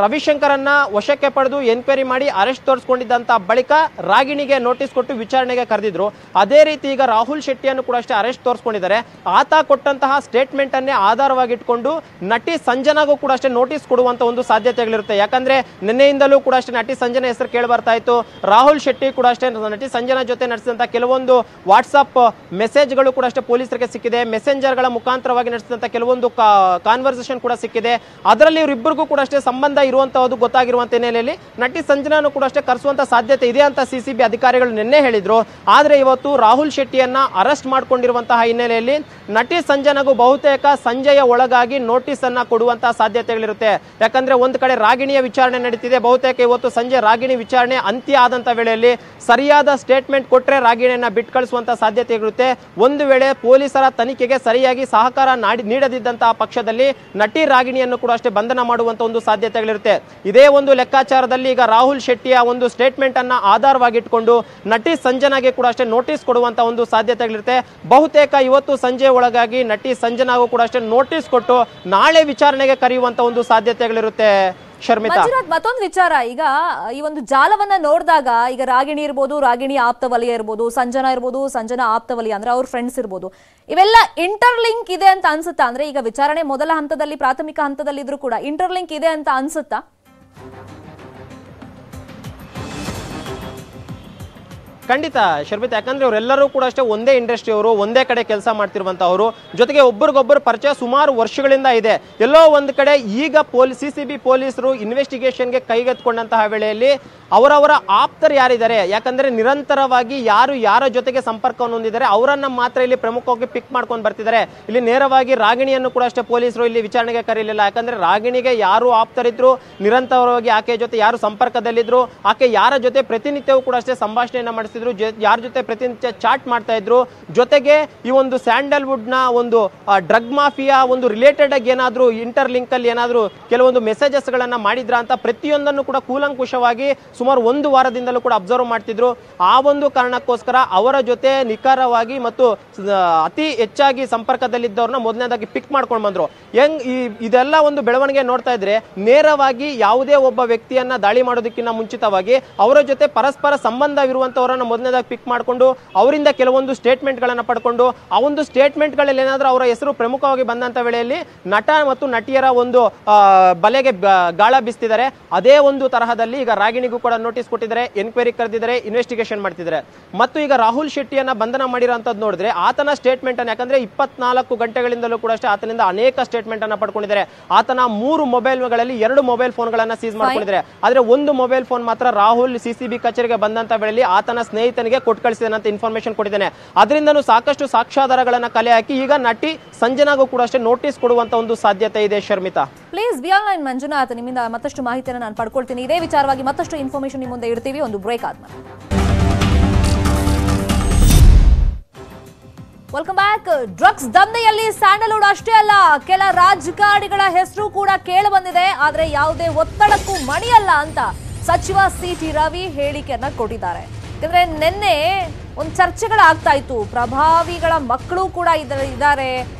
ರವಿಶಂಕರನ್ನ ವಶಕ್ಕೆ ಪಡೆದು ಎನ್ಕ್ವೈರಿ ಮಾಡಿ ಅರೆಸ್ಟ್ ತೋರಿಸಿಕೊಂಡಿದ್ದಂತ ಬಳಿಕ ರಾಗಿಣಿಗೆ ನೋಟಿಸ್ ಕೊಟ್ಟು ವಿಚಾರಣೆಗೆ ಕರೆದಿದ್ರು. ಅದೇ ರೀತಿ ಈಗ ರಾಹುಲ್ ಶೆಟ್ಟಿಯನ್ನು ಕೂಡ ಅಷ್ಟೇ ಅರೆಸ್ಟ್ ತೋರಿಸಿಕೊಂಡಿದ್ದಾರೆ. ಆತ ಕೊಟ್ಟಂತಹ ಸ್ಟೇಟ್ಮೆಂಟ್ ಅನ್ನೇ ಆಧಾರವಾಗಿಟ್ಕೊಂಡು ನಟಿ ಸಂಜನಾಗೂ ಕೂಡ ಅಷ್ಟೇ ನೋಟಿಸ್ ಕೊಡುವಂತ ಒಂದು ಸಾಧ್ಯತೆಗಳಿರುತ್ತೆ. ಯಾಕಂದ್ರೆ ನಿನ್ನೆಯಿಂದಲೂ ಕೂಡ ಅಷ್ಟೇ ನಟಿ ಸಂಜನಾ ಹೆಸರು ಕೇಳಿ ಬರ್ತಾ ಇತ್ತು. ರಾಹುಲ್ ಶೆಟ್ಟಿ ಕೂಡ ಅಷ್ಟೇ ನಟಿ ಸಂಜನಾ ಜೊತೆ ನಡೆಸಿದಂತ ಕೆಲವೊಂದು ವಾಟ್ಸ್ಆಪ್ ಮೆಸೇಜ್ಗಳು ಕೂಡ ಅಷ್ಟೇ ಪೊಲೀಸರಿಗೆ ಸಿಕ್ಕಿದೆ. ಮೆಸೆಂಜರ್ಗಳ ಮುಖಾಂತರವಾಗಿ ನಡೆಸಿದಂತ ಕೆಲವೊಂದು ಕಾನ್ವರ್ಸೇಷನ್ ಕೂಡ ಸಿಕ್ಕಿದೆ. ಅದರಲ್ಲಿ ಇವರಿಬ್ಬರಿಗೂ ಕೂಡ ಅಷ್ಟೇ ಸಂಬಂಧ ಇರುವಂತಹದ್ದು ಗೊತ್ತಾಗಿರುವಂತ ಹಿನ್ನೆಲೆಯಲ್ಲಿ ನಟಿ ಸಂಜನಾನು ಕೂಡ ಅಷ್ಟೇ ಕರೆಸುವಂತ ಸಾಧ್ಯತೆ ಇದೆ ಅಂತ ಸಿಸಿಬಿ ಅಧಿಕಾರಿಗಳು ನಿನ್ನೆ ಹೇಳಿದ್ರು. ಆದ್ರೆ ಇವತ್ತು ರಾಹುಲ್ ಶೆಟ್ಟಿಯನ್ನ ಅರೆಸ್ಟ್ ಮಾಡಿಕೊಂಡಿರುವಂತಹ ಹಿನ್ನೆಲೆಯಲ್ಲಿ ನಟಿ ಸಂಜನಾಗೂ ಬಹುತೇಕ ಸಂಜೆಯ ಒಳಗಾಗಿ ನೋಟಿಸ್ ಅನ್ನ ಕೊಡುವಂತಹ ಸಾಧ್ಯತೆಗಳಿರುತ್ತೆ. ಯಾಕಂದ್ರೆ ಒಂದು ಕಡೆ ರಾಗಿಣಿಯ ವಿಚಾರಣೆ ನಡೀತಿದೆ. ಬಹುತೇಕ ಇವತ್ತು ಸಂಜೆ ರಾಗಿಣಿ ವಿಚಾರಣೆ ಅಂತ್ಯ ಆದಂತ ವೇಳೆಯಲ್ಲಿ ಸರಿಯಾದ ಸ್ಟೇಟ್ಮೆಂಟ್ ಕೊಟ್ರೆ ರಾಗಿಣಿಯನ್ನ ಬಿಟ್ಟು ಕಳಿಸುವಂತ ಸಾಧ್ಯತೆಗಳಿರುತ್ತೆ. ಒಂದು ವೇಳೆ ಪೊಲೀಸರ ತನಿಖೆಗೆ ಸರಿಯಾಗಿ ಸಹಕಾರ ನೀಡದಿದ್ದಂತಹ ಪಕ್ಷದಲ್ಲಿ ನಟಿ ರಾಗಿಣಿಯನ್ನು ಕೂಡ ಅಷ್ಟೇ ಬಂಧನ ಮಾಡುವಂತ ಒಂದು ಸಾಧ್ಯತೆಗಳಿರುತ್ತೆ. ಇದೇ ಒಂದು ಲೆಕ್ಕಾಚಾರದಲ್ಲಿ ಈಗ ರಾಹುಲ್ ಶೆಟ್ಟಿಯ ಒಂದು ಸ್ಟೇಟ್ಮೆಂಟ್ ಅನ್ನ ಆಧಾರವಾಗಿಟ್ಕೊಂಡು ನಟಿ ಸಂಜನಾಗೆ ಕೂಡ ಅಷ್ಟೇ ನೋಟಿಸ್ ಕೊಡುವಂತ ಒಂದು ಸಾಧ್ಯತೆಗಳಿರುತ್ತೆ. ಬಹುತೇಕ ಇವತ್ತು ಸಂಜೆ ಒಳಗಾಗಿ ನಟಿ ಸಂಜನಾಗೂ ಕೂಡ ಅಷ್ಟೇ ನೋಟಿಸ್ ಕೊಟ್ಟು ನಾಳೆ ವಿಚಾರಣೆಗೆ ಕರೆಯುವಂತ ಒಂದು ಸಾಧ್ಯತೆಗಳಿರುತ್ತೆ. ಮಂಜುನಾಥ್, ಮತ್ತೊಂದು ವಿಚಾರ, ಈಗ ಈ ಒಂದು ಜಾಲವನ್ನ ನೋಡಿದಾಗ ಈಗ ರಾಗಿಣಿ ಇರ್ಬೋದು, ರಾಗಿಣಿ ಆಪ್ತ ವಲಯ ಇರ್ಬೋದು, ಸಂಜನಾ ಇರ್ಬೋದು, ಸಂಜನಾ ಆಪ್ತ ವಲಯ ಅಂದ್ರೆ ಅವ್ರ ಫ್ರೆಂಡ್ಸ್ ಇರ್ಬೋದು, ಇವೆಲ್ಲ ಇಂಟರ್ಲಿಂಕ್ ಇದೆ ಅಂತ ಅನ್ಸುತ್ತಾ? ಅಂದ್ರೆ ಈಗ ವಿಚಾರಣೆ ಮೊದಲ ಹಂತದಲ್ಲಿ, ಪ್ರಾಥಮಿಕ ಹಂತದಲ್ಲಿ ಇದ್ರೂ ಕೂಡ ಇಂಟರ್ಲಿಂಕ್ ಇದೆ ಅಂತ ಅನ್ಸುತ್ತಾ? ಖಂಡಿತ ಶರ್ಮಿತಾ, ಯಾಕಂದ್ರೆ ಅವರೆಲ್ಲರೂ ಕೂಡ ಅಷ್ಟೇ ಒಂದೇ ಇಂಡಸ್ಟ್ರಿಯವರು, ಒಂದೇ ಕಡೆ ಕೆಲಸ ಮಾಡ್ತಿರುವಂತವರು, ಜೊತೆಗೆ ಒಬ್ಬರಿಗೊಬ್ಬರು ಪರಿಚಯ ಸುಮಾರು ವರ್ಷಗಳಿಂದ ಇದೆ. ಎಲ್ಲೋ ಒಂದು ಕಡೆ ಈಗ ಸಿಸಿಬಿ ಪೊಲೀಸರು ಇನ್ವೆಸ್ಟಿಗೇಷನ್ಗೆ ಕೈಗೆತ್ತಿಕೊಂಡಂತಹ ವೇಳೆಯಲ್ಲಿ ಅವರವರ ಆಪ್ತರು ಯಾರಿದ್ದಾರೆ, ಯಾಕಂದ್ರೆ ನಿರಂತರವಾಗಿ ಯಾರು ಯಾರ ಜೊತೆಗೆ ಸಂಪರ್ಕವನ್ನು ಹೊಂದಿದ್ದಾರೆ ಅವರನ್ನ ಮಾತ್ರ ಇಲ್ಲಿ ಪ್ರಮುಖವಾಗಿ ಪಿಕ್ ಮಾಡ್ಕೊಂಡು ಬರ್ತಿದ್ದಾರೆ. ಇಲ್ಲಿ ನೇರವಾಗಿ ರಾಗಿಣಿಯನ್ನು ಕೂಡ ಅಷ್ಟೇ ಪೊಲೀಸರು ಇಲ್ಲಿ ವಿಚಾರಣೆಗೆ ಕರೀಲಿಲ್ಲ. ಯಾಕಂದ್ರೆ ರಾಗಿಣಿಗೆ ಯಾರು ಆಪ್ತರಿದ್ರು, ನಿರಂತರವಾಗಿ ಆಕೆ ಜೊತೆ ಯಾರು ಸಂಪರ್ಕದಲ್ಲಿದ್ರು, ಆಕೆ ಯಾರ ಜೊತೆ ಪ್ರತಿನಿತ್ಯವೂ ಕೂಡ ಅಷ್ಟೇ ಸಂಭಾಷಣೆಯನ್ನ ಮಾಡಿಸ್ತಿದ್ರು, ಯಾರ ಜೊತೆ ಪ್ರತಿನಿತ್ಯ ಚಾಟ್ ಮಾಡ್ತಾ ಇದ್ರು, ಜೊತೆಗೆ ಈ ಒಂದು ಸ್ಯಾಂಡಲ್ವುಡ್ ನ ಒಂದು ಡ್ರಗ್ ಮಾಫಿಯಾ ಒಂದು ರಿಲೇಟೆಡ್ ಆಗಿ ಏನಾದ್ರು ಇಂಟರ್ ಲಿಂಕ್ ಅಲ್ಲಿ ಏನಾದ್ರು ಕೆಲವೊಂದು ಮೆಸೇಜಸ್ ಗಳನ್ನ ಮಾಡಿದ್ರ ಅಂತ ಪ್ರತಿಯೊಂದನ್ನು ಕೂಡ ಕೂಲಂಕುಷವಾಗಿ ಸುಮಾರು 1 ವಾರದಿಂದಲೂ ಕೂಡ ಅಬ್ಸರ್ವ್ ಮಾಡ್ತಿದ್ರು. ಆ ಒಂದು ಕಾರಣಕ್ಕೋಸ್ಕರ ಅವರ ಜೊತೆ ನಿಖರವಾಗಿ ಮತ್ತು ಅತಿ ಹೆಚ್ಚಾಗಿ ಸಂಪರ್ಕದಲ್ಲಿದ್ದವ್ರನ್ನ ಮೊದಲನೇದಾಗಿ ಪಿಕ್ ಮಾಡ್ಕೊಂಡು ಬಂದ್ರು. ಇದೆಲ್ಲ ಒಂದು ಬೆಳವಣಿಗೆ ನೋಡ್ತಾ ಇದ್ರೆ ನೇರವಾಗಿ ಯಾವುದೇ ಒಬ್ಬ ವ್ಯಕ್ತಿಯನ್ನ ದಾಳಿ ಮಾಡೋದಕ್ಕಿಂತ ಮುಂಚಿತವಾಗಿ ಅವರ ಜೊತೆ ಪರಸ್ಪರ ಸಂಬಂಧವಿರುವಂತವರನ್ನ ಮೊದಲನೇದಾಗಿ ಪಿಕ್ ಮಾಡಿಕೊಂಡು ಅವರಿಂದ ಕೆಲವೊಂದು ಸ್ಟೇಟ್ಮೆಂಟ್ ಗಳನ್ನ ಪಡ್ಕೊಂಡು ಆ ಒಂದು ಸ್ಟೇಟ್ಮೆಂಟ್ ಗಳಲ್ಲಿ ಏನಾದ್ರೂ ಅವರ ಹೆಸರು ಪ್ರಮುಖವಾಗಿ ಬಂದಂತ ವೇಳೆಯಲ್ಲಿ ನಟ ಮತ್ತು ನಟಿಯರ ಒಂದು ಬಲೆಗೆ ಗಾಳ ಬೀಸ್ತಿದ್ದಾರೆ. ಅದೇ ಒಂದು ತರಹದಲ್ಲಿ ಈಗ ರಾಗಿಣಿಗೂ ಕೂಡ ನೋಟಿಸ್ ಕೊಟ್ಟಿದ್ದಾರೆ, ಎನ್ಕ್ವೈರಿ ಕರೆದಿದ್ದಾರೆ, ಇನ್ವೆಸ್ಟಿಗೇಷನ್ ಮಾಡ್ತಿದ್ದಾರೆ. ಮತ್ತು ಈಗ ರಾಹುಲ್ ಶೆಟ್ಟಿಯನ್ನ ಬಂಧನ ಮಾಡಿರೋಂಥದ್ದು ನೋಡಿದ್ರೆ ಆತನ ಸ್ಟೇಟ್ಮೆಂಟ್ ಅನ್ನು, ಯಾಕಂದ್ರೆ 24 ಗಂಟೆಗಳಿಂದಲೂ ಕೂಡ ಅಷ್ಟೇ ಆತನಿಂದ ಅನೇಕ ಸ್ಟೇಟ್ಮೆಂಟ್ ಅನ್ನ ಪಡ್ಕೊಂಡಿದ್ದಾರೆ. ಆತನ 3 ಮೊಬೈಲ್ಗಳಲ್ಲಿ 2 ಮೊಬೈಲ್ ಫೋನ್ಗಳನ್ನ ಸೀಸ್ ಮಾಡ್ಕೊಂಡಿದ್ದಾರೆ. ಆದ್ರೆ ಒಂದು ಮೊಬೈಲ್ ಫೋನ್ ಮಾತ್ರ ರಾಹುಲ್ ಸಿಸಿಬಿ ಕಚೇರಿಗೆ ಬಂದಂತ ವೇಳೆಯಲ್ಲಿ ಆತನ ಸ್ನೇಹಿತನಿಗೆ ಕೊಟ್ಟು ಕಳಿಸಿದ ಇನ್ಫಾರ್ಮೇಶನ್ ಕೊಟ್ಟಿದ್ದಾನೆ. ಅದರಿಂದನೂ ಸಾಕಷ್ಟು ಸಾಕ್ಷ್ಯಾಧಾರಗಳನ್ನ ಕಲೆ ಹಾಕಿ ಈಗ ನಟಿ ಸಂಜನಾಗೂ ಕೂಡ ಅಷ್ಟೇ ನೋಟಿಸ್ ಕೊಡುವಂತ ಒಂದು ಸಾಧ್ಯತೆ ಇದೆ. Sharmita, please be online. Manjunath, ನಿಮ್ಮಿಂದ ಮತ್ತಷ್ಟು ಮಾಹಿತಿಯನ್ನು ನಾನು ಪಡ್ಕೊಳ್ತೀನಿ. ಇದೇ ವಿಚಾರವಾಗಿ ಮತ್ತಷ್ಟು ಇನ್ಫಾರ್ಮೇಶನ್ ನಿಮ್ಮ ಮುಂದೆ ಇಡ್ತೀವಿ ಒಂದು ಬ್ರೇಕ್ ಆದ್ಮೇಲೆ. Welcome back. ಡ್ರಗ್ಸ್ ದಂಧೆಯಲ್ಲಿ ಸ್ಯಾಂಡಲ್ವುಡ್ ಅಷ್ಟೇ ಅಲ್ಲ, ಕೆಲ ರಾಜಕಾರಣಿಗಳ ಹೆಸರು ಕೂಡ ಕೇಳಿ ಬಂದಿದೆ. ಆದ್ರೆ ಯಾವುದೇ ಒತ್ತಡಕ್ಕೂ ಮಣಿಯಲ್ಲ ಅಂತ ಸಚಿವ ಸಿಟಿ ರವಿ ಹೇಳಿಕೆಯನ್ನ ಕೊಟ್ಟಿದ್ದಾರೆ. ಯಾಕಂದ್ರೆ ನಿನ್ನೆ ಒಂದು ಚರ್ಚೆಗಳಾಗ್ತಾ ಇತ್ತು, ಪ್ರಭಾವಿಗಳ ಮಕ್ಕಳು ಕೂಡ ಇದ್ದಾರೆ,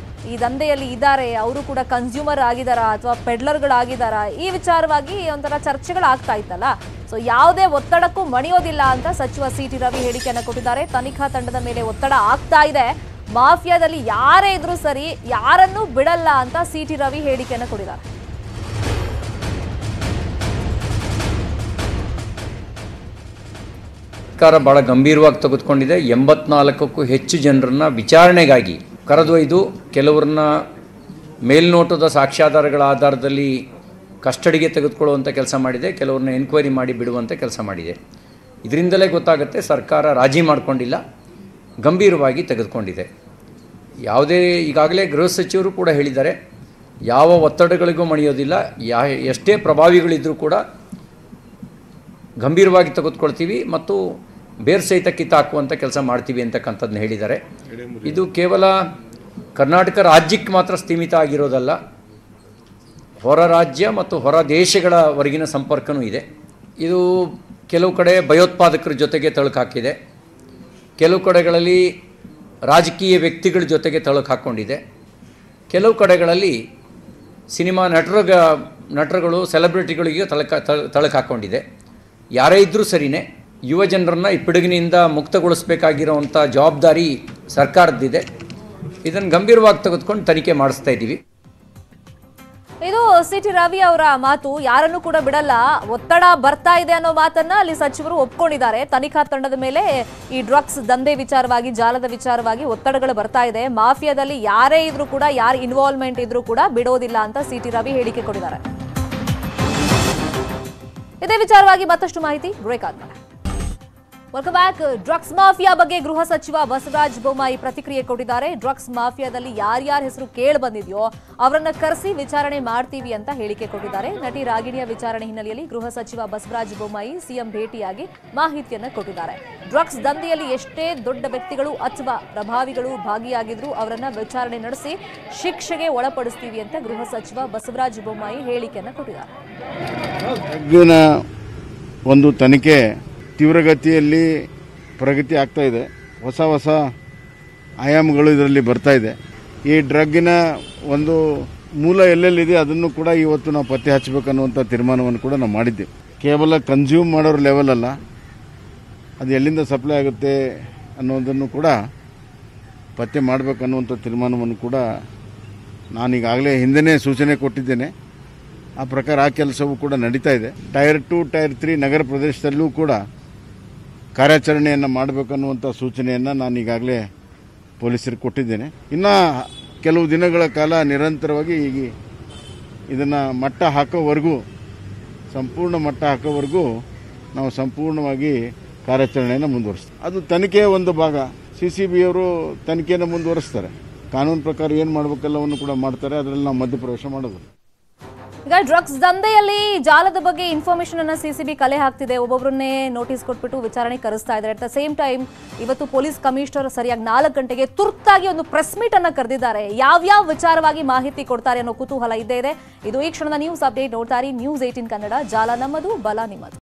ಈ ದಂಧೆಯಲ್ಲಿ ಇದ್ದಾರೆ, ಅವರು ಕೂಡ ಕನ್ಸ್ಯೂಮರ್ ಆಗಿದಾರ ಅಥವಾ ಪೆಡ್ಲರ್ಗಳಾಗಿದಾರ, ಈ ವಿಚಾರವಾಗಿ ಒಂಥರ ಚರ್ಚೆಗಳಾಗ್ತಾ ಇತ್ತಲ್ಲ. ಸೊ ಯಾವುದೇ ಒತ್ತಡಕ್ಕೂ ಮಣಿಯೋದಿಲ್ಲ ಅಂತ ಸಚಿವ ಸಿಟಿ ರವಿ ಹೇಳಿಕೆಯನ್ನ ಕೊಟ್ಟಿದ್ದಾರೆ. ತನಿಖಾ ತಂಡದ ಮೇಲೆ ಒತ್ತಡ ಆಗ್ತಾ ಇದೆ, ಮಾಫಿಯಾದಲ್ಲಿ ಯಾರೇ ಇದ್ರೂ ಸರಿ ಯಾರನ್ನೂ ಬಿಡಲ್ಲ ಅಂತ ಸಿಟಿ ರವಿ ಹೇಳಿಕೆಯನ್ನ ಕೊಟ್ಟಿದ್ದಾರೆ. ಸರ್ಕಾರ ಬಹಳ ಗಂಭೀರವಾಗಿ ತೆಗೆದುಕೊಂಡಿದೆ. 84ಕ್ಕೂ ಹೆಚ್ಚು ಜನರನ್ನ ವಿಚಾರಣೆಗಾಗಿ ಕರೆದೊಯ್ದು ಕೆಲವ್ರನ್ನ ಮೇಲ್ನೋಟದ ಸಾಕ್ಷ್ಯಾಧಾರಗಳ ಆಧಾರದಲ್ಲಿ ಕಸ್ಟಡಿಗೆ ತೆಗೆದುಕೊಳ್ಳುವಂಥ ಕೆಲಸ ಮಾಡಿದೆ, ಕೆಲವ್ರನ್ನ ಎನ್ಕ್ವೈರಿ ಮಾಡಿ ಬಿಡುವಂಥ ಕೆಲಸ ಮಾಡಿದೆ. ಇದರಿಂದಲೇ ಗೊತ್ತಾಗುತ್ತೆ ಸರ್ಕಾರ ರಾಜಿ ಮಾಡಿಕೊಂಡಿಲ್ಲ, ಗಂಭೀರವಾಗಿ ತೆಗೆದುಕೊಂಡಿದೆ. ಯಾವುದೇ ಈಗಾಗಲೇ ಗೃಹ ಸಚಿವರು ಕೂಡ ಹೇಳಿದ್ದಾರೆ, ಯಾವ ಒತ್ತಡಗಳಿಗೂ ಮಣಿಯೋದಿಲ್ಲ, ಎಷ್ಟೇ ಪ್ರಭಾವಿಗಳಿದ್ದರೂ ಕೂಡ ಗಂಭೀರವಾಗಿ ತೆಗೆದುಕೊಳ್ತೀವಿ ಮತ್ತು ಬೇರ್ ಸಹಿತ ಕಿತ್ತಾಕುವಂಥ ಕೆಲಸ ಮಾಡ್ತೀವಿ ಅಂತಕ್ಕಂಥದ್ದನ್ನ ಹೇಳಿದ್ದಾರೆ. ಇದು ಕೇವಲ ಕರ್ನಾಟಕ ರಾಜ್ಯಕ್ಕೆ ಮಾತ್ರ ಸೀಮಿತ ಆಗಿರೋದಲ್ಲ, ಹೊರ ರಾಜ್ಯ ಮತ್ತು ಹೊರ ದೇಶಗಳವರೆಗಿನ ಸಂಪರ್ಕವೂ ಇದೆ. ಇದು ಕೆಲವು ಕಡೆ ಭಯೋತ್ಪಾದಕರ ಜೊತೆಗೆ ತಳುಕು ಹಾಕಿದೆ, ಕೆಲವು ಕಡೆಗಳಲ್ಲಿ ರಾಜಕೀಯ ವ್ಯಕ್ತಿಗಳ ಜೊತೆಗೆ ತಳುಕು ಹಾಕ್ಕೊಂಡಿದೆ, ಕೆಲವು ಕಡೆಗಳಲ್ಲಿ ಸಿನಿಮಾ ನಟರುಗಳು ಸೆಲೆಬ್ರಿಟಿಗಳಿಗೆ ತಳುಕು ಹಾಕ್ಕೊಂಡಿದೆ. ಯಾರೇ ಇದ್ದರೂ ಸರಿಯೇ ಯುವ ಜನರನ್ನು ಈ ಪಿಡುಗಿನಿಂದ ಮುಕ್ತಗೊಳಿಸಬೇಕಾಗಿರೋವಂಥ ಜವಾಬ್ದಾರಿ ಸರ್ಕಾರದ್ದಿದೆ. ಇದನ್ನು ಗಂಭೀರವಾಗಿ ತೆಗೆದುಕೊಂಡು ತನಿಖೆ ಮಾಡಿಸ್ತಾ ಇದ್ದೀವಿ. ಇದು ಸಿಟಿ ರವಿ ಅವರ ಮಾತು. ಯಾರನ್ನು ಕೂಡ ಬಿಡಲ್ಲ, ಒತ್ತಡ ಬರ್ತಾ ಇದೆ ಅನ್ನೋ ಮಾತನ್ನ ಅಲ್ಲಿ ಸಚಿವರು ಒಪ್ಕೊಂಡಿದ್ದಾರೆ. ತನಿಖಾ ತಂಡದ ಮೇಲೆ ಈ ಡ್ರಗ್ಸ್ ದಂಧೆ ವಿಚಾರವಾಗಿ, ಜಾಲದ ವಿಚಾರವಾಗಿ ಒತ್ತಡಗಳು ಬರ್ತಾ ಇದೆ. ಮಾಫಿಯಾದಲ್ಲಿ ಯಾರೇ ಇದ್ರೂ ಕೂಡ, ಯಾರ ಇನ್ವಾಲ್ವ್ಮೆಂಟ್ ಇದ್ರೂ ಕೂಡ ಬಿಡೋದಿಲ್ಲ ಅಂತ ಸಿಟಿ ರವಿ ಹೇಳಿಕೆ ಕೊಟ್ಟಿದ್ದಾರೆ. ಇದೇ ವಿಚಾರವಾಗಿ ಮತ್ತಷ್ಟು ಮಾಹಿತಿ ಬ್ರೇಕ್ ಆದ್ಮೇಲೆ. Welcome back. ಡ್ರಗ್ಸ್ ಮಾಫಿಯಾ ಬಗ್ಗೆ ಗೃಹ ಸಚಿವ ಬಸವರಾಜ ಬೊಮ್ಮಾಯಿ ಪ್ರತಿಕ್ರಿಯೆ ಕೊಟ್ಟಿದ್ದಾರೆ. ಡ್ರಗ್ಸ್ ಮಾಫಿಯಾದಲ್ಲಿ ಯಾರ್ಯಾರ ಹೆಸರು ಕೇಳಿ ಬಂದಿದೆಯೋ ಅವರನ್ನ ಕರೆಸಿ ವಿಚಾರಣೆ ಮಾಡ್ತೀವಿ ಅಂತ ಹೇಳಿಕೆ ಕೊಟ್ಟಿದ್ದಾರೆ. ನಟಿ ರಾಗಿಣಿಯ ವಿಚಾರಣೆ ಹಿನ್ನೆಲೆಯಲ್ಲಿ ಗೃಹ ಸಚಿವ ಬಸವರಾಜ ಬೊಮ್ಮಾಯಿ ಸಿಎಂ ಭೇಟಿಯಾಗಿ ಮಾಹಿತಿಯನ್ನ ಕೊಟ್ಟಿದ್ದಾರೆ. ಡ್ರಗ್ಸ್ ದಂಧೆಯಲ್ಲಿ ಎಷ್ಟೇ ದೊಡ್ಡ ವ್ಯಕ್ತಿಗಳು ಅಥವಾ ಪ್ರಭಾವಿಗಳು ಭಾಗಿಯಾಗಿದ್ರು ಅವರನ್ನ ವಿಚಾರಣೆ ನಡೆಸಿ ಶಿಕ್ಷೆಗೆ ಒಳಪಡಿಸ್ತೀವಿ ಅಂತ ಗೃಹ ಸಚಿವ ಬಸವರಾಜ ಬೊಮ್ಮಾಯಿ ಹೇಳಿಕೆಯನ್ನ ಕೊಟ್ಟಿದ್ದಾರೆ. ಒಂದು ತನಿಖೆ ತೀವ್ರಗತಿಯಲ್ಲಿ ಪ್ರಗತಿ ಆಗ್ತಾ ಇದೆ. ಹೊಸ ಆಯಾಮಗಳು ಇದರಲ್ಲಿ ಬರ್ತಾ ಇದೆ. ಈ ಡ್ರಗ್ಗಿನ ಒಂದು ಮೂಲ ಎಲ್ಲೆಲ್ಲಿದೆ ಅದನ್ನು ಕೂಡ ಇವತ್ತು ನಾವು ಪತ್ತೆ ಹಚ್ಚಬೇಕನ್ನುವಂಥ ತೀರ್ಮಾನವನ್ನು ಕೂಡ ನಾವು ಮಾಡಿದ್ದೇವೆ. ಕೇವಲ ಕನ್ಸ್ಯೂಮ್ ಮಾಡೋರ ಲೆವೆಲ್ ಅಲ್ಲ, ಅದು ಎಲ್ಲಿಂದ ಸಪ್ಲೈ ಆಗುತ್ತೆ ಅನ್ನೋದನ್ನು ಕೂಡ ಪತ್ತೆ ಮಾಡಬೇಕನ್ನುವಂಥ ತೀರ್ಮಾನವನ್ನು ಕೂಡ ನಾನೀಗಾಗಲೇ ಹಿಂದೆನೇ ಸೂಚನೆ ಕೊಟ್ಟಿದ್ದೇನೆ. ಆ ಪ್ರಕಾರ ಆ ಕೆಲಸವೂ ಕೂಡ ನಡೀತಾ ಇದೆ. ಟೈರ್ 2, ಟೈರ್ 3 ನಗರ ಪ್ರದೇಶದಲ್ಲೂ ಕೂಡ ಕಾರ್ಯಾಚರಣೆಯನ್ನು ಮಾಡಬೇಕನ್ನುವಂಥ ಸೂಚನೆಯನ್ನು ನಾನು ಈಗಾಗಲೇ ಪೊಲೀಸರಿಗೆ ಕೊಟ್ಟಿದ್ದೇನೆ. ಇನ್ನು ಕೆಲವು ದಿನಗಳ ಕಾಲ ನಿರಂತರವಾಗಿ ಇದನ್ನು ಮಟ್ಟ ಹಾಕೋವರೆಗೂ, ಸಂಪೂರ್ಣ ಮಟ್ಟ ಹಾಕೋವರೆಗೂ ನಾವು ಸಂಪೂರ್ಣವಾಗಿ ಕಾರ್ಯಾಚರಣೆಯನ್ನು ಮುಂದುವರಿಸ್ತೀವಿ. ಅದು ತನಿಖೆಯ ಒಂದು ಭಾಗ. CCBಯವರು ತನಿಖೆಯನ್ನು ಮುಂದುವರಿಸ್ತಾರೆ. ಕಾನೂನು ಪ್ರಕಾರ ಏನು ಮಾಡಬೇಕೆಲ್ಲವನ್ನು ಕೂಡ ಮಾಡ್ತಾರೆ. ಅದರಲ್ಲಿ ನಾವು ಮಧ್ಯಪ್ರವೇಶ ಮಾಡೋದು. ಈಗ ಡ್ರಗ್ಸ್ ದಂಧೆಯಲ್ಲಿ ಜಾಲದ ಬಗ್ಗೆ ಇನ್ಫಾರ್ಮೇಶನ್ ಅನ್ನ ಸಿಸಿಬಿ ಕಲೆ ಹಾಕ್ತಿದೆ. ಒಬ್ಬೊಬ್ಬರನ್ನೇ ನೋಟಿಸ್ ಕೊಟ್ಬಿಟ್ಟು ವಿಚಾರಣೆ ಕರೆಸ್ತಾ ಇದ್ದಾರೆ. ಅಟ್ ದ ಸೇಮ್ ಟೈಮ್ ಇವತ್ತು ಪೊಲೀಸ್ ಕಮಿಷನರ್ ಸರಿಯಾಗಿ 4 ಗಂಟೆಗೆ ತುರ್ತಾಗಿ ಒಂದು ಪ್ರೆಸ್ ಮೀಟ್ ಅನ್ನ ಕರೆದಿದ್ದಾರೆ. ಯಾವ್ಯಾವ ವಿಚಾರವಾಗಿ ಮಾಹಿತಿ ಕೊಡ್ತಾರೆ ಅನ್ನೋ ಕುತೂಹಲ ಇದ್ದೇ ಇದೆ. ಇದು ಈ ಕ್ಷಣದ ನ್ಯೂಸ್ ಅಪ್ಡೇಟ್. ನೋಡ್ತಾರೆ ನ್ಯೂಸ್ 18 ಕನ್ನಡ. ಜಾಲ ನಮ್ಮದು, ಬಲ ನಿಮ್ಮದು.